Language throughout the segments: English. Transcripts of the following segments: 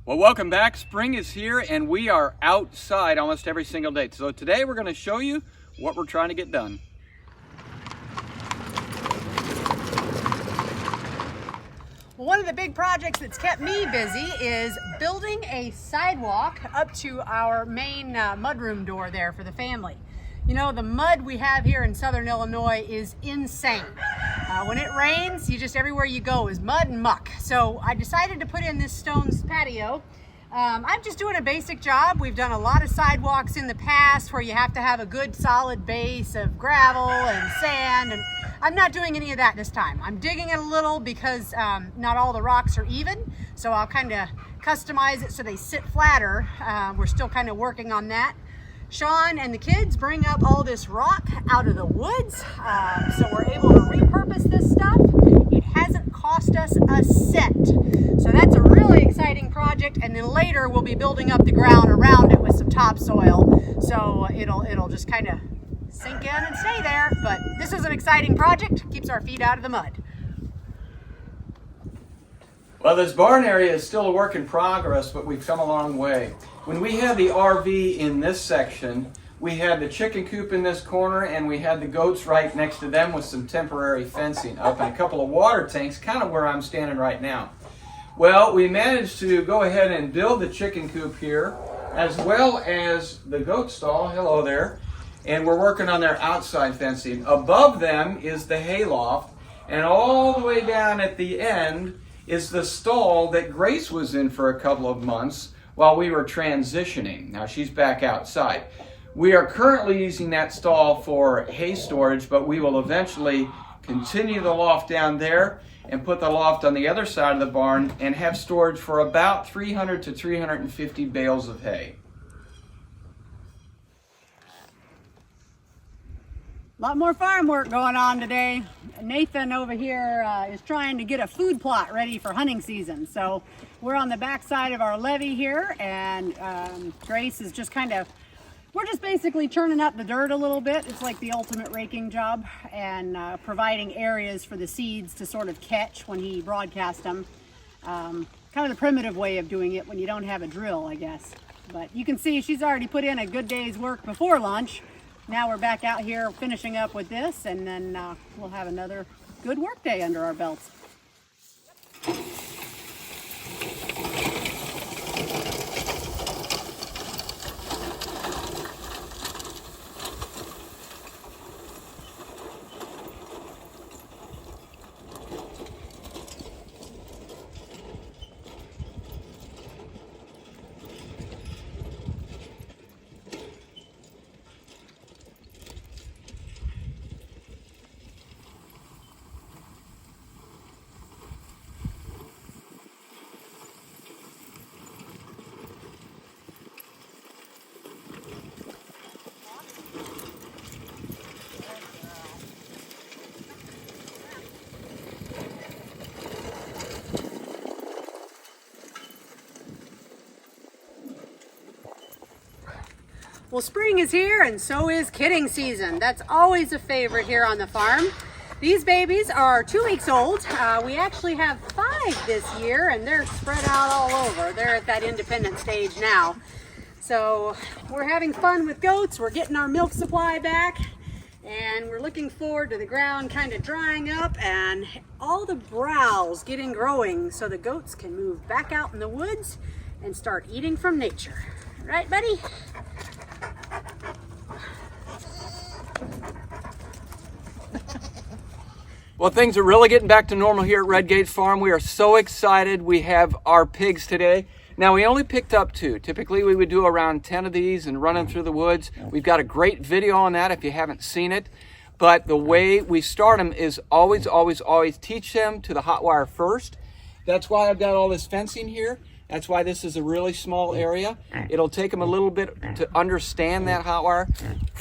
Well, welcome back. Spring is here and we are outside almost every single day. So today we're going to show you what we're trying to get done. Well, one of the big projects that's kept me busy is building a sidewalk up to our main mudroom door there for the family. You know, the mud we have here in Southern Illinois is insane. When it rains, everywhere you go is mud and muck. So I decided to put in this stone patio. I'm just doing a basic job. We've done a lot of sidewalks in the past where you have to have a good solid base of gravel and sand, and I'm not doing any of that this time. I'm digging it a little because not all the rocks are even, so I'll kind of customize it so they sit flatter. We're still kind of working on that. Sean and the kids bring up all this rock out of the woods, so we're able to repurpose this stuff. It hasn't cost us a cent. So that's a really exciting project, and then later we'll be building up the ground around it with some topsoil, so it'll just kind of sink in and stay there. But this is an exciting project, keeps our feet out of the mud. Well, this barn area is still a work in progress, but we've come a long way. When we had the RV in this section, we had the chicken coop in this corner and we had the goats right next to them with some temporary fencing up and a couple of water tanks, kind of where I'm standing right now. Well, we managed to go ahead and build the chicken coop here, as well as the goat stall, hello there, and we're working on their outside fencing. Above them is the hayloft, and all the way down at the end is the stall that Grace was in for a couple of months while we were transitioning. Now she's back outside. We are currently using that stall for hay storage, but we will eventually continue the loft down there and put the loft on the other side of the barn and have storage for about 300 to 350 bales of hay. A lot more farm work going on today. Nathan over here is trying to get a food plot ready for hunting season. So we're on the back side of our levee here, and Grace is just we're just basically churning up the dirt a little bit. It's like the ultimate raking job, and providing areas for the seeds to sort of catch when he broadcasts them. Kind of the primitive way of doing it when you don't have a drill, I guess. But you can see she's already put in a good day's work before lunch. Now we're back out here finishing up with this, and then we'll have another good work day under our belts. Well, spring is here, and so is kidding season. That's always a favorite here on the farm. These babies are 2 weeks old. We actually have 5 this year, and they're spread out all over. They're at that independent stage now. So we're having fun with goats. We're getting our milk supply back, and we're looking forward to the ground kind of drying up and all the browse getting growing so the goats can move back out in the woods and start eating from nature. Right, buddy? Well, things are really getting back to normal here at Red Gate Farm. We are so excited. We have our pigs today. Now, we only picked up 2. Typically, we would do around 10 of these and run them through the woods. We've got a great video on that if you haven't seen it. But the way we start them is always teach them to the hot wire first. That's why I've got all this fencing here. That's why this is a really small area. It'll take them a little bit to understand that hot wire.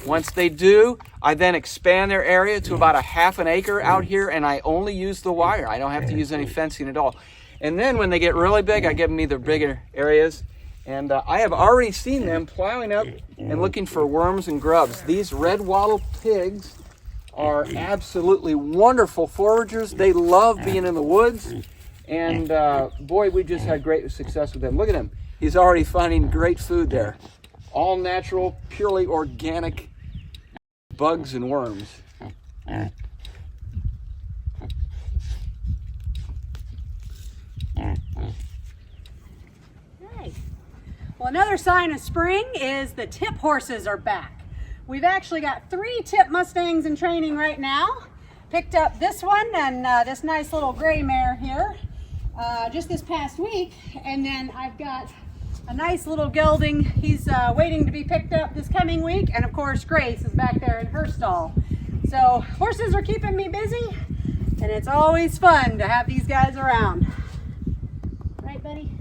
Once they do, I then expand their area to about a ½ an acre out here, and I only use the wire. I don't have to use any fencing at all. And then when they get really big, I give them either bigger areas, and I have already seen them plowing up and looking for worms and grubs. These red wattle pigs are absolutely wonderful foragers. They love being in the woods. And boy, we just had great success with him. Look at him. He's already finding great food there. All natural, purely organic bugs and worms. Nice. Well, another sign of spring is the tip horses are back. We've actually got 3 tip Mustangs in training right now. Picked up this one and this nice little gray mare here just this past week. And then I've got a nice little gelding. He's waiting to be picked up this coming week. And of course, Grace is back there in her stall. So horses are keeping me busy, and it's always fun to have these guys around. Right, buddy?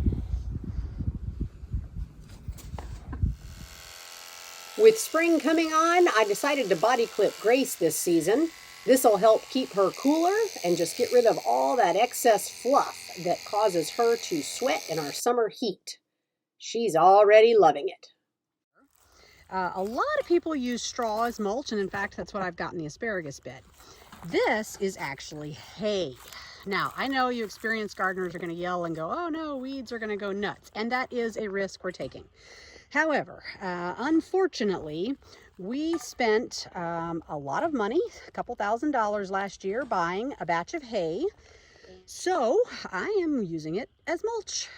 With spring coming on, I decided to body clip Grace this season. This will help keep her cooler and just get rid of all that excess fluff that causes her to sweat in our summer heat. She's already loving it. A lot of people use straw as mulch, and in fact, that's what I've got in the asparagus bed. This is actually hay. Now, I know you experienced gardeners are going to yell and go, oh no, weeds are going to go nuts, and that is a risk we're taking. However, unfortunately, we spent a lot of money, a couple $1,000s last year, buying a batch of hay. So I am using it as mulch.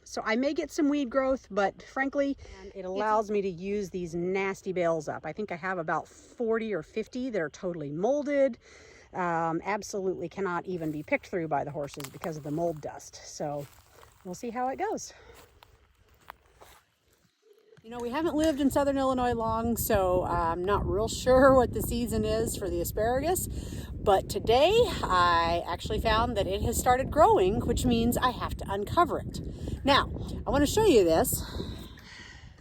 So I may get some weed growth, but frankly, it allows me to use these nasty bales up. I think I have about 40 or 50 that are totally molded. Absolutely cannot even be picked through by the horses because of the mold dust. So we'll see how it goes. You know, we haven't lived in Southern Illinois long, so I'm not real sure what the season is for the asparagus. But today I actually found that it has started growing, which means I have to uncover it. Now, I want to show you this.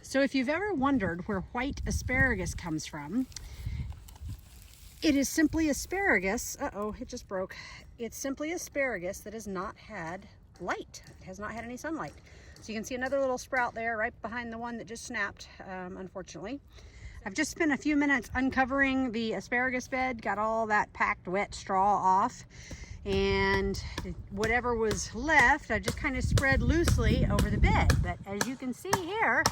So if you've ever wondered where white asparagus comes from, it is simply asparagus. Uh-oh, it just broke. It's simply asparagus that has not had light. It has not had any sunlight. So you can see another little sprout there right behind the one that just snapped, unfortunately. I've just spent a few minutes uncovering the asparagus bed, got all that packed wet straw off, and whatever was left, I just kind of spread loosely over the bed. But as you can see here,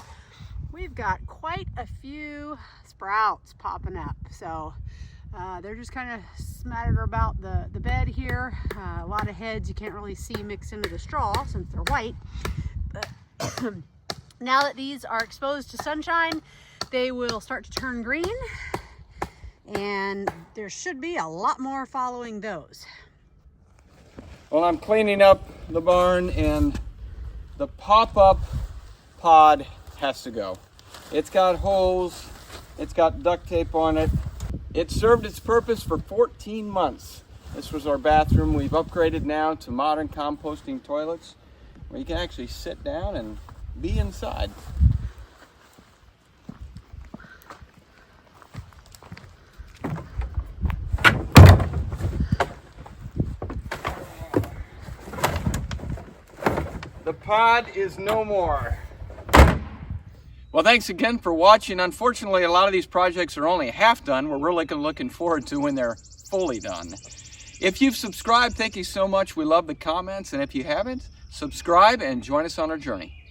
we've got quite a few sprouts popping up. So they're just kind of smattered about the bed here. A lot of heads you can't really see mixed into the straw since they're white. But now that these are exposed to sunshine, they will start to turn green, and there should be a lot more following those. Well, I'm cleaning up the barn, and the pop-up pod has to go. It's got holes, it's got duct tape on it. It served its purpose for 14 months. This was our bathroom. We've upgraded now to modern composting toilets, where you can actually sit down and be inside. The pod is no more. Well, thanks again for watching. Unfortunately, a lot of these projects are only half done. We're really looking forward to when they're fully done. If you've subscribed, thank you so much. We love the comments. And if you haven't, subscribe and join us on our journey.